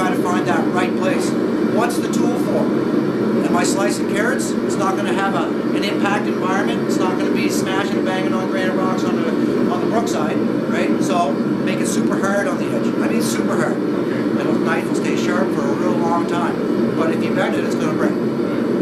try to find that right place. What's the tool for? Am I slicing carrots? It's not going to have an impact environment. It's not going to be smashing and banging on granite rocks on the brookside, right? So make it super hard on the edge. I mean super hard. And the knife will stay sharp for a real long time. But if you bend it, it's going to break.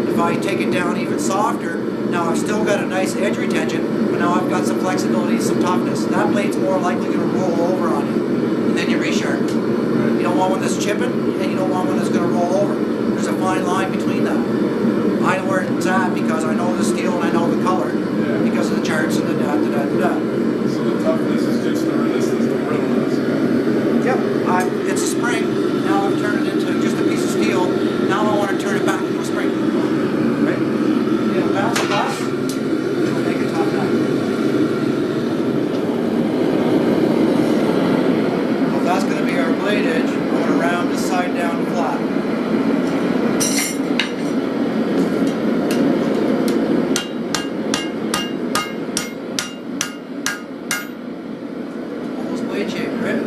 If I take it down even softer, now I've still got a nice edge retention, but now I've got some flexibility, some toughness. That blade's more likely going to roll over on you. And then you resharpen. You don't want one that's chipping, and you don't want one that's going to roll over. There's a fine line between that. I know where it's at because I know the steel and I know the color, because of the charts and the da-da-da-da-da. So the toughness is just the resistance, the brittleness. Yep, it's a spring. Now I've turned it into just a piece of steel. Now I want to turn it back into a spring. Right? It'll bounce across. It'll make it tough knife. Well, that's going to be our blade edge. I'm going to round this side down to flat. Almost blade shape, right?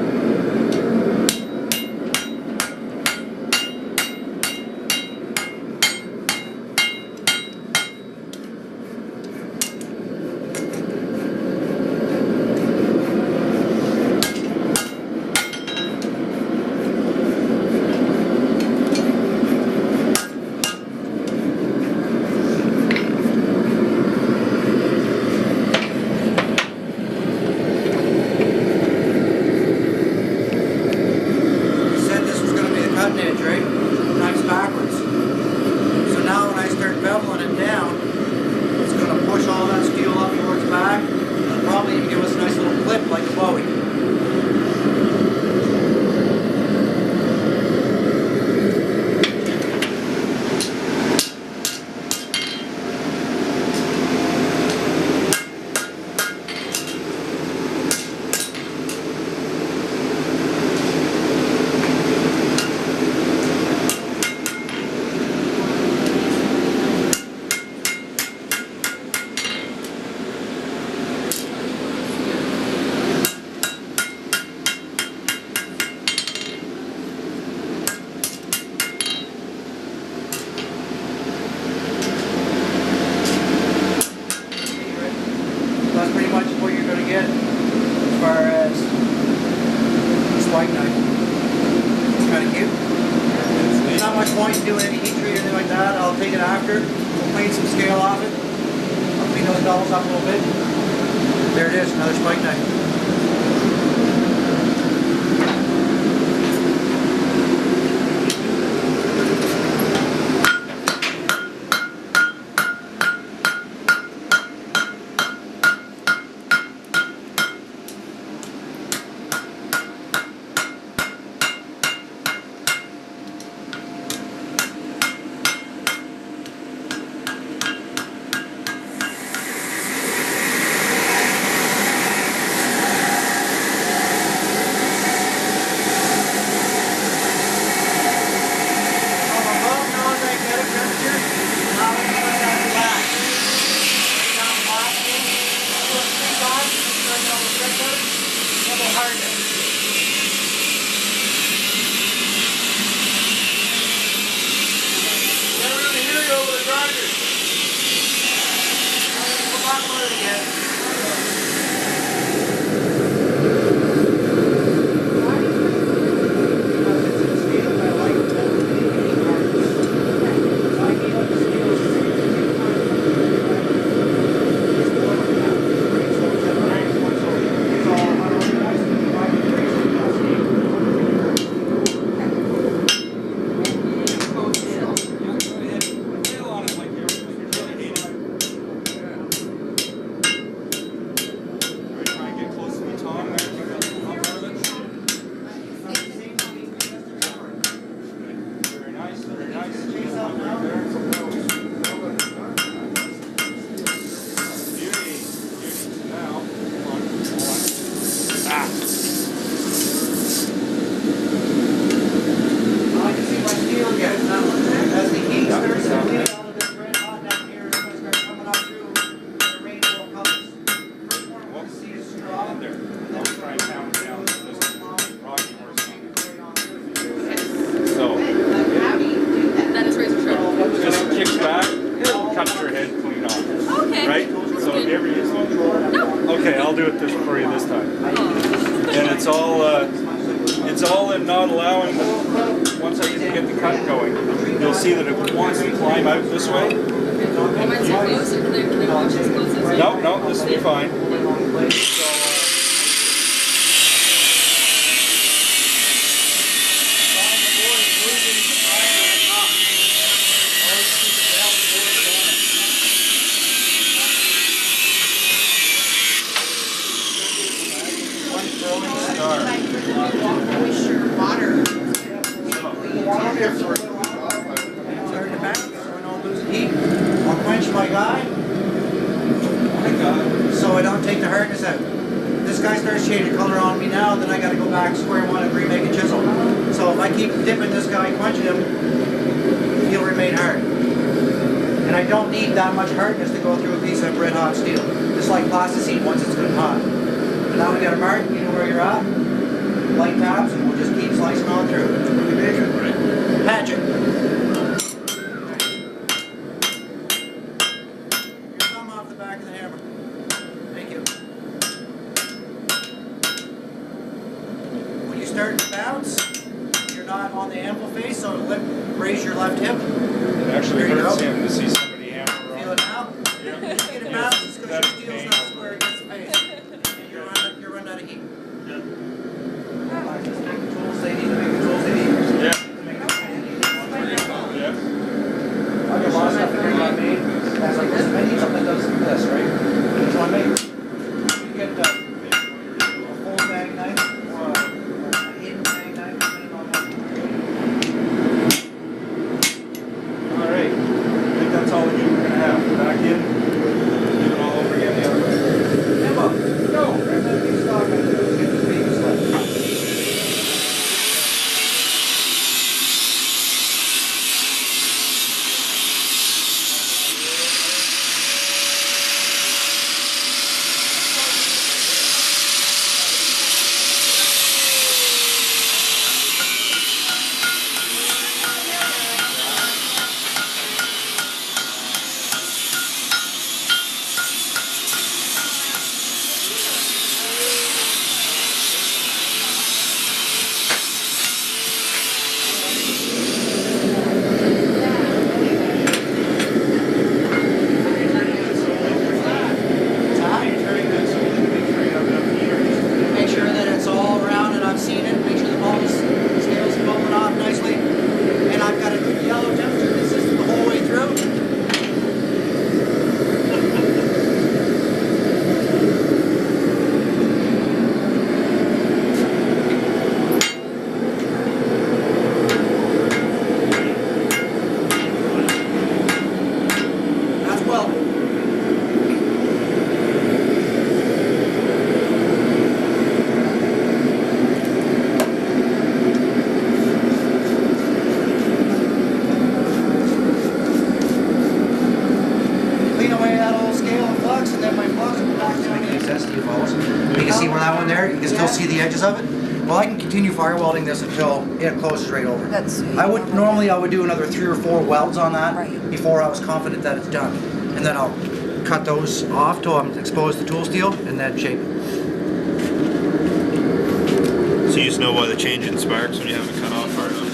There it is, another spike knife. once I get the cut going, you'll see that it wants to climb out this way. Am I too close, or can I watch as close as No, no, this will be fine. So, I'll quench my guy so I don't take the hardness out. This guy starts changing color on me now, then I got to go back square one and remake a chisel. So if I keep dipping this guy, quenching him, he'll remain hard. And I don't need that much hardness to go through a piece of red hot steel. Just like plasticine once it's good hot. But now we got a mark, you know where you're at. Light tabs, and we'll just keep slicing on through. Hatchet. Your thumb off the back of the hammer. Thank you. When you start to bounce, you're not on the anvil face, so raise your left hip. it actually hurts him to see somebody hammer Feel wrong. it now? Yeah. Get it bounces because your steel's not square against the face. And you're running out of heat. Yeah. Just make the tools they need to make the tools they need. Yeah. I've got a lot of stuff here I made. That's like this. I need something that does this, right? Which one made? You get a full bag knife or a hidden bag knife, depending on what. Alright. I think that's all the gear we're going to have. Back in. Do it all over again the other way. Emma, go! Grab that big stock and get this baby sled. Make sure that it's all around and I've seen it. Make sure the ball scales bubbling off nicely. And I've got a good yellow temperature consistent the whole way through. That's welded. Clean away that old scale and flux, and then my flux will go back down in. Sense to you folks. You can see where that one there, you can still see the edges of it. Well, I can continue fire welding this until it closes right over. I would do another 3 or 4 welds on that before I was confident that it's done. And then I'll cut those off till I'm exposed to tool steel and then shape it. So you just know why the change in sparks when you have it cut off hard enough?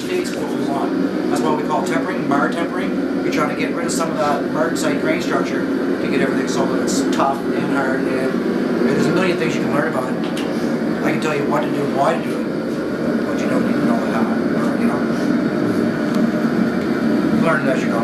That's what we call tempering, bar tempering. You're trying to get rid of some of that martensite grain structure to get everything so that it's tough and hard. And there's a million things you can learn about it. I can tell you what to do and why to do it, but you don't need to know how, or, you know. Learn it as you go.